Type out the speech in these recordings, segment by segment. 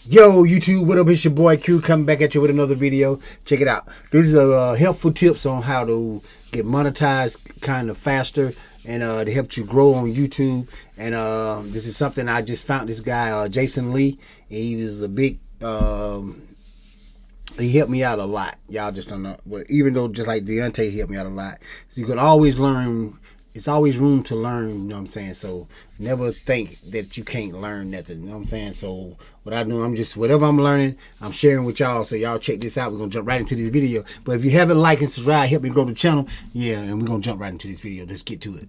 Yo, YouTube, what up? It's your boy Q coming back at you with another video. Check it out. This is helpful tips on how to get monetized kind of faster and to help you grow on YouTube. And this is something I just found this guy, Jason Lee. He was a big, he helped me out a lot. Y'all just don't know. But even though just like Deontay, he helped me out a lot. So you can always learn. It's always room to learn, you know what I'm saying? So never think that you can't learn nothing, you know what I'm saying? So what I do, I'm just, whatever I'm learning, I'm sharing with y'all. So y'all check this out. We're going to jump right into this video. But if you haven't liked and subscribed, help me grow the channel. Yeah, and we're going to jump right into this video. Let's get to it.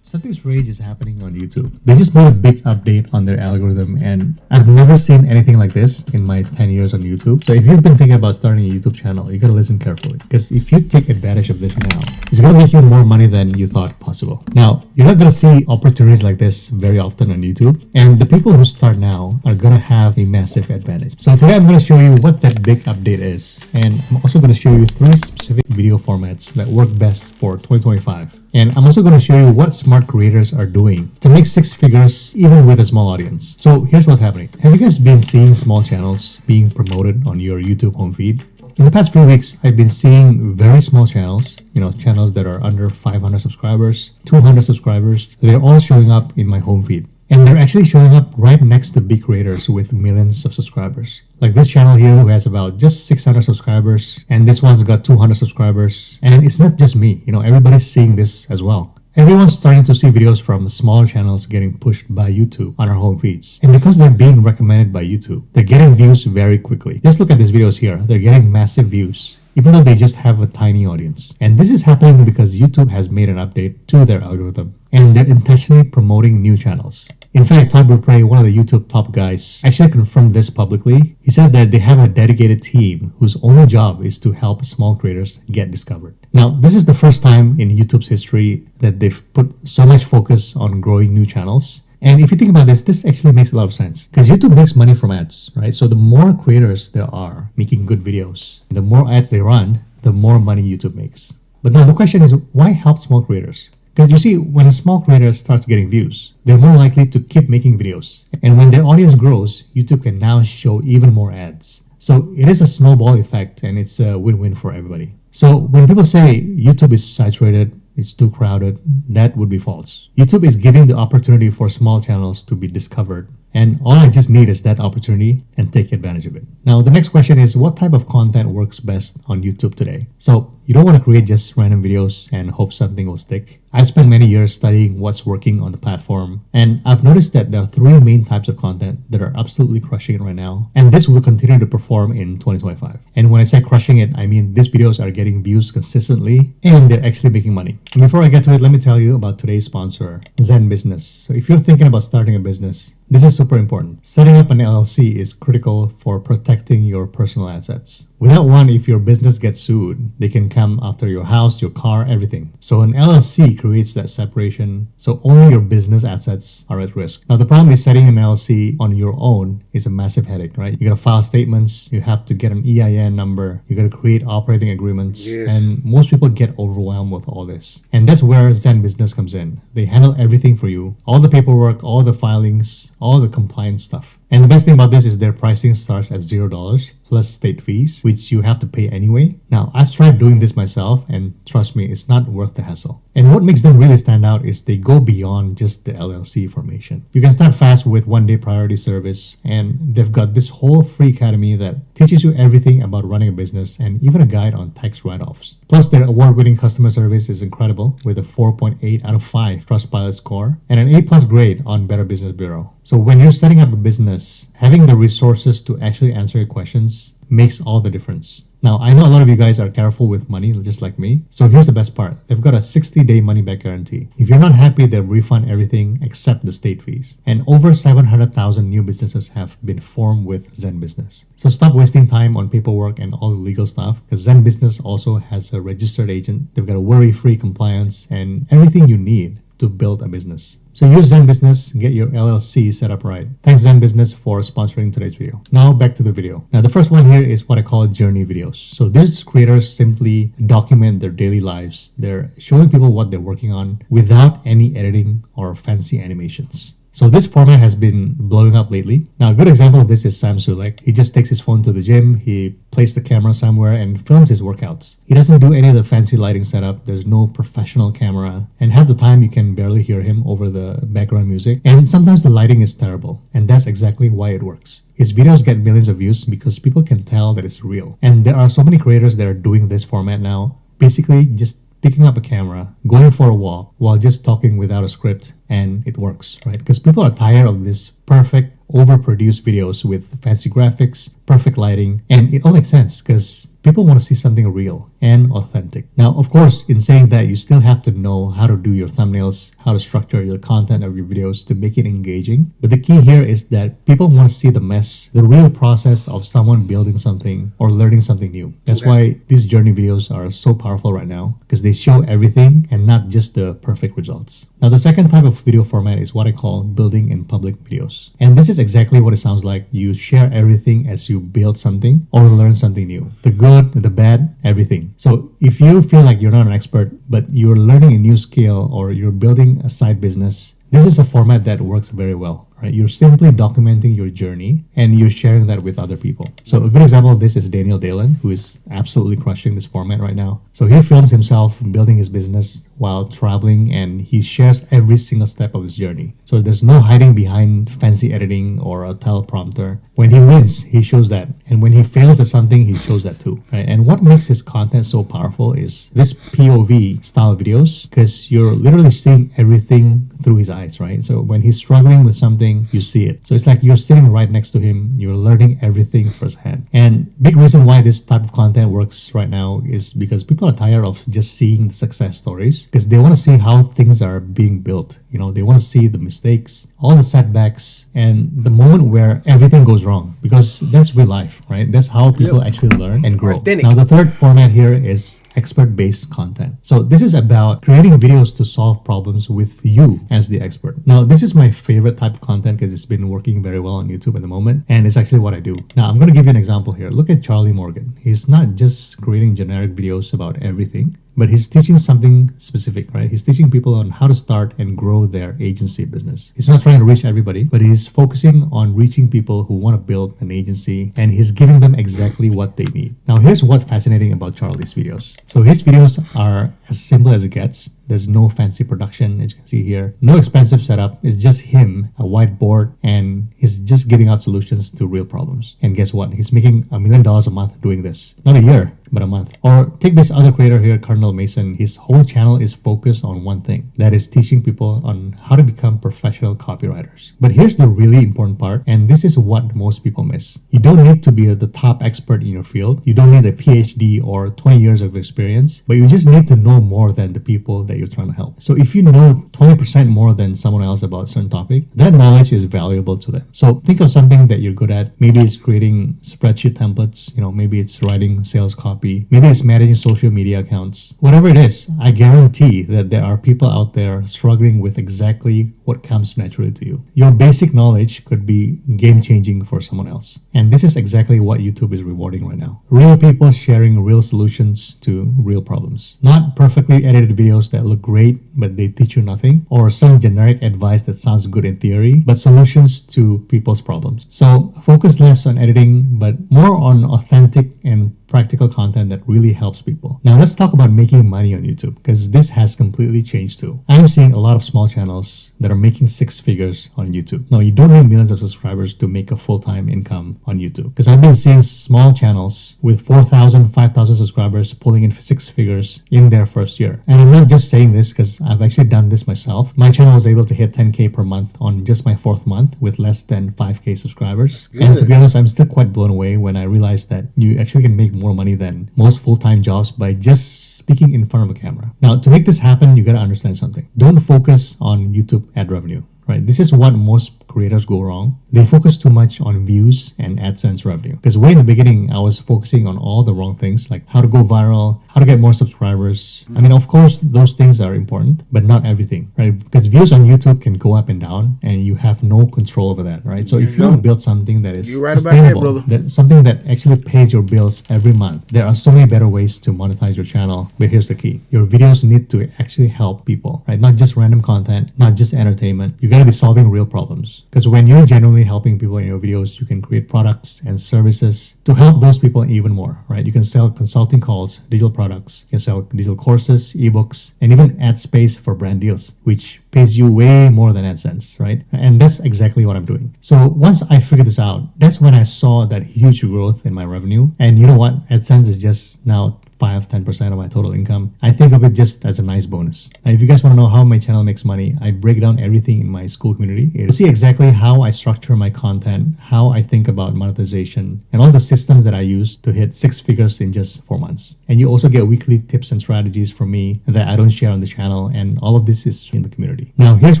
Something strange is happening on YouTube. They just made a big update on their algorithm, and I've never seen anything like this in my 10 years on YouTube. So if you've been thinking about starting a YouTube channel, you gotta listen carefully, because if you take advantage of this now, it's gonna make you more money than you thought possible. Now, you're not gonna see opportunities like this very often on YouTube, and the people who start now are gonna have a massive advantage. So today I'm gonna show you what that big update is, and I'm also gonna show you 3 specific video formats that work best for 2025. And I'm also going to show you what smart creators are doing to make 6 figures even with a small audience. So here's what's happening. Have you guys been seeing small channels being promoted on your YouTube home feed? In the past few weeks, I've been seeing very small channels, channels that are under 500 subscribers, 200 subscribers. They're all showing up in my home feed. And they're actually showing up right next to big creators with millions of subscribers. Like this channel here who has about just 600 subscribers, and this one's got 200 subscribers. And it's not just me, everybody's seeing this as well. Everyone's starting to see videos from smaller channels getting pushed by YouTube on our home feeds. And because they're being recommended by YouTube, they're getting views very quickly. Just look at these videos here. They're getting massive views, even though they just have a tiny audience. And this is happening because YouTube has made an update to their algorithm, and they're intentionally promoting new channels. In fact, Todd Burpray, one of the YouTube top guys, actually confirmed this publicly. He said that they have a dedicated team whose only job is to help small creators get discovered. Now, this is the first time in YouTube's history that they've put so much focus on growing new channels. And if you think about this actually makes a lot of sense, because YouTube makes money from ads, right? So the more creators there are making good videos, the more ads they run, the more money YouTube makes. But now the question is, why help small creators? Because you see, when a small creator starts getting views, they're more likely to keep making videos. And when their audience grows, YouTube can now show even more ads. So it is a snowball effect, and it's a win-win for everybody. So when people say YouTube is saturated, it's too crowded, that would be false. YouTube is giving the opportunity for small channels to be discovered, and all I just need is that opportunity and take advantage of it. Now, the next question is, what type of content works best on YouTube today? So you don't want to create just random videos and hope something will stick. I've spent many years studying what's working on the platform, and I've noticed that there are 3 main types of content that are absolutely crushing it right now, and this will continue to perform in 2025. And when I say crushing it, I mean these videos are getting views consistently and they're actually making money. And before I get to it, let me tell you about today's sponsor, Zen Business. So if you're thinking about starting a business, this is super important. Setting up an LLC is critical for protecting your personal assets. Without one, if your business gets sued, they can come after your house, your car, everything. So an LLC creates that separation, so only your business assets are at risk. Now the problem is setting an LLC on your own is a massive headache, right? You gotta file statements, you have to get an EIN number, you gotta create operating agreements, and most people get overwhelmed with all this. And that's where Zen Business comes in. They handle everything for you, all the paperwork, all the filings, all the compliance stuff. And the best thing about this is their pricing starts at $0 plus state fees, which you have to pay anyway. Now, I've tried doing this myself, and trust me, it's not worth the hassle. And what makes them really stand out is they go beyond just the LLC formation. You can start fast with 1-day priority service, and they've got this whole free academy that teaches you everything about running a business and even a guide on tax write-offs. Plus, their award-winning customer service is incredible with a 4.8 out of 5 Trustpilot score and an A+ grade on Better Business Bureau. So when you're setting up a business, having the resources to actually answer your questions makes all the difference. Now, I know a lot of you guys are careful with money, just like me. So here's the best part. They've got a 60-day money-back guarantee. If you're not happy, they'll refund everything except the state fees. And over 700,000 new businesses have been formed with Zen Business. So stop wasting time on paperwork and all the legal stuff, because Zen Business also has a registered agent. They've got a worry-free compliance and everything you need to build a business. So use Zen Business, get your LLC set up right. Thanks Zen Business for sponsoring today's video. Now back to the video. Now the first one here is what I call journey videos. So these creators simply document their daily lives. They're showing people what they're working on without any editing or fancy animations. So this format has been blowing up lately. Now, a good example of this is Sam Sulek. He just takes his phone to the gym, he places the camera somewhere and films his workouts. He doesn't do any of the fancy lighting setup. There's no professional camera. And half the time you can barely hear him over the background music. And sometimes the lighting is terrible. And that's exactly why it works. His videos get millions of views because people can tell that it's real. And there are so many creators that are doing this format now. Basically, just picking up a camera, going for a walk while just talking without a script, and it works, right? Because people are tired of this perfect, overproduced videos with fancy graphics, perfect lighting, and it all makes sense because people want to see something real and authentic. Now, of course, in saying that, you still have to know how to do your thumbnails, how to structure your content of your videos to make it engaging. But the key here is that people want to see the mess, the real process of someone building something or learning something new. That's why these journey videos are so powerful right now, because they show everything and not just the perfect results. Now, the second type of video format is what I call building in public videos. And this is exactly what it sounds like. You share everything as you build something or learn something new. The good, the bad, everything. So if you feel like you're not an expert, but you're learning a new skill or you're building a side business, this is a format that works very well. Right? You're simply documenting your journey and you're sharing that with other people. So a good example of this is Daniel Dalen, who is absolutely crushing this format right now. So he films himself building his business while traveling, and he shares every single step of his journey. So there's no hiding behind fancy editing or a teleprompter. When he wins, he shows that. And when he fails at something, he shows that too. Right? And what makes his content so powerful is this POV style videos, because you're literally seeing everything through his eyes, right? So when he's struggling with something, you see it. So it's like you're sitting right next to him, you're learning everything firsthand. And big reason why this type of content works right now is because people are tired of just seeing the success stories, because they want to see how things are being built. You know, they want to see the mistakes, all the setbacks, and the moment where everything goes wrong, because that's real life, right? That's how people actually learn and grow. Authentic. Now, the third format here is expert-based content. So this is about creating videos to solve problems with you as the expert. Now, this is my favorite type of content because it's been working very well on YouTube at the moment, and it's actually what I do. Now, I'm going to give you an example here. Look at Charlie Morgan. He's not just creating generic videos about everything, but he's teaching something specific, right? He's teaching people on how to start and grow their agency business. He's not trying to reach everybody, but he's focusing on reaching people who want to build an agency, and he's giving them exactly what they need. Now, here's what's fascinating about Charlie's videos. So his videos are as simple as it gets. There's no fancy production, as you can see here. No expensive setup. It's just him, a whiteboard, and he's just giving out solutions to real problems. And guess what? He's making $1 million a month doing this. Not a year, but a month. Or take this other creator here, Cardinal Mason. His whole channel is focused on one thing. That is teaching people on how to become professional copywriters. But here's the really important part, and this is what most people miss. You don't need to be the top expert in your field. You don't need a PhD or 20 years of experience, but you just need to know more than the people that you're trying to help. So if you know 20% more than someone else about a certain topic, that knowledge is valuable to them. So think of something that you're good at. Maybe it's creating spreadsheet templates, maybe it's writing sales copy, maybe it's managing social media accounts. Whatever it is, I guarantee that there are people out there struggling with exactly what comes naturally to you. Your basic knowledge could be game-changing for someone else. And this is exactly what YouTube is rewarding right now. Real people sharing real solutions to real problems. Not perfectly edited videos that look great, but they teach you nothing, or some generic advice that sounds good in theory, but solutions to people's problems. So focus less on editing, but more on authentic and practical content that really helps people. Now let's talk about making money on YouTube, because this has completely changed too. I'm seeing a lot of small channels that are making 6 figures on YouTube. No, you don't need millions of subscribers to make a full-time income on YouTube, because I've been seeing small channels with 4,000, 5,000 subscribers pulling in 6 figures in their first year. And I'm not just saying this because I've actually done this myself. My channel was able to hit 10K per month on just my 4th month with less than 5K subscribers. And to be honest, I'm still quite blown away when I realized that you actually can make more money than most full-time jobs by just speaking in front of a camera. Now, to make this happen, you gotta understand something. Don't focus on YouTube ad revenue, right? This is what most creators go wrong. They focus too much on views and AdSense revenue. Because way in the beginning, I was focusing on all the wrong things, like how to go viral, how to get more subscribers. I mean, of course, those things are important, but not everything, right? Because views on YouTube can go up and down, and you have no control over that, right? So if you don't build something that is sustainable, something that actually pays your bills every month, there are so many better ways to monetize your channel. But here's the key: your videos need to actually help people, right? Not just random content, not just entertainment. You gotta be solving real problems. Because when you're genuinely helping people in your videos, you can create products and services to help those people even more, right? You can sell consulting calls, digital products, you can sell digital courses, ebooks, and even ad space for brand deals, which pays you way more than AdSense, right? And that's exactly what I'm doing. So once I figured this out, that's when I saw that huge growth in my revenue. And you know what? AdSense is just now 5-10% of my total income. I think of it just as a nice bonus. Now, if you guys want to know how my channel makes money, I break down everything in my school community. You'll see exactly how I structure my content, how I think about monetization, and all the systems that I use to hit 6 figures in just 4 months. And you also get weekly tips and strategies from me that I don't share on the channel, and all of this is in the community. Now, here's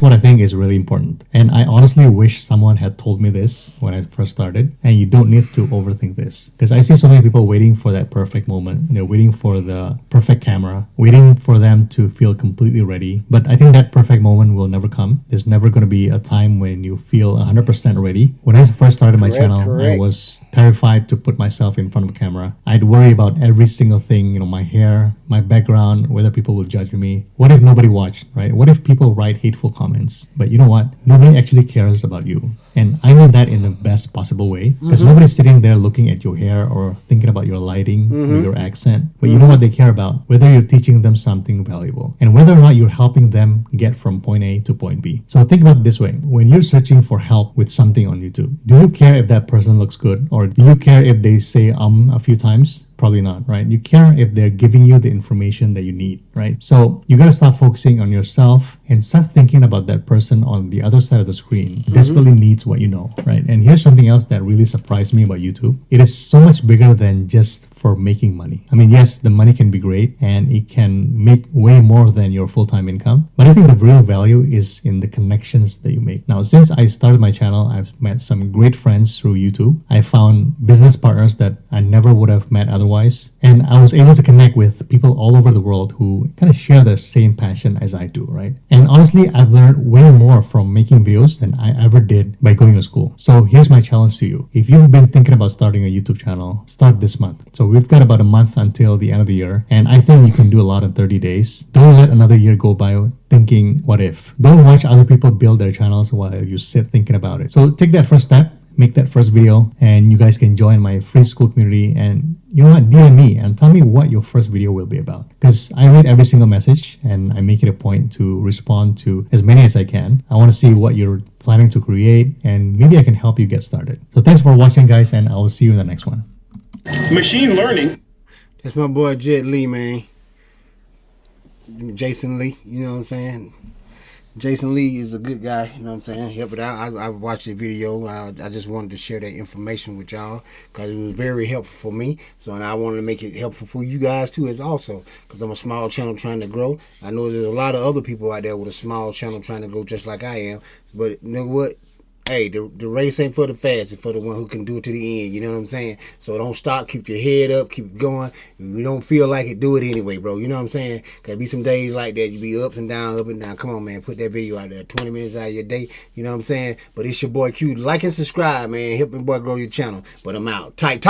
what I think is really important. And I honestly wish someone had told me this when I first started, and you don't need to overthink this. Because I see so many people waiting for that perfect moment. They're waiting for the perfect camera, waiting for them to feel completely ready. But I think that perfect moment will never come. There's never going to be a time when you feel 100% ready. When I first started my channel, I was terrified to put myself in front of a camera. I'd worry about every single thing, my hair, my background, whether people will judge me. What if nobody watched, right? What if people write hateful comments? But you know what? Nobody actually cares about you. And I mean that in the best possible way, because nobody's sitting there looking at your hair or thinking about your lighting or your accent. But you know what they care about? Whether you're teaching them something valuable and whether or not you're helping them get from point A to point B. So think about it this way. When you're searching for help with something on YouTube, do you care if that person looks good, or do you care if they say a few times? Probably not, right? You care if they're giving you the information that you need, right? So you got to stop focusing on yourself and start thinking about that person on the other side of the screen desperately needs what you know, right? And here's something else that really surprised me about YouTube. It is so much bigger than just for making money. I mean, yes, the money can be great and it can make way more than your full-time income, but I think the real value is in the connections that you make. Now, since I started my channel, I've met some great friends through YouTube. I found business partners that I never would have met otherwise, and I was able to connect with people all over the world who kind of share the same passion as I do, right? And honestly, I've learned way more from making videos than I ever did by going to school. So here's my challenge to you. If you've been thinking about starting a YouTube channel, start this month. So we've got about a month until the end of the year, and I think you can do a lot in 30 days. Don't let another year go by thinking, what if? Don't watch other people build their channels while you sit thinking about it. So take that first step, make that first video, and you guys can join my free school community. And you know what, DM me and tell me what your first video will be about, because I read every single message and I make it a point to respond to as many as I can. I want to see what you're planning to create, and maybe I can help you get started. So thanks for watching, guys, and I will see you in the next one. Machine learning. That's my boy Jet Lee, man. Jason Lee, you know what I'm saying? Jason Lee is a good guy, you know what I'm saying? Help it out. I watched the video. I just wanted to share that information with y'all because it was very helpful for me. So, and I wanted to make it helpful for you guys too, as also, because I'm a small channel trying to grow. I know there's a lot of other people out there with a small channel trying to grow just like I am. But you know what? Hey, the race ain't for the fast, it's for the one who can do it to the end. You know what I'm saying? So don't stop. Keep your head up. Keep going. If you don't feel like it, do it anyway, bro. You know what I'm saying? Cause be some days like that. You be up and down, up and down. Come on, man. Put that video out there. 20 minutes out of your day. You know what I'm saying? But it's your boy Q. Like and subscribe, man. Help your boy grow your channel. But I'm out. Tight.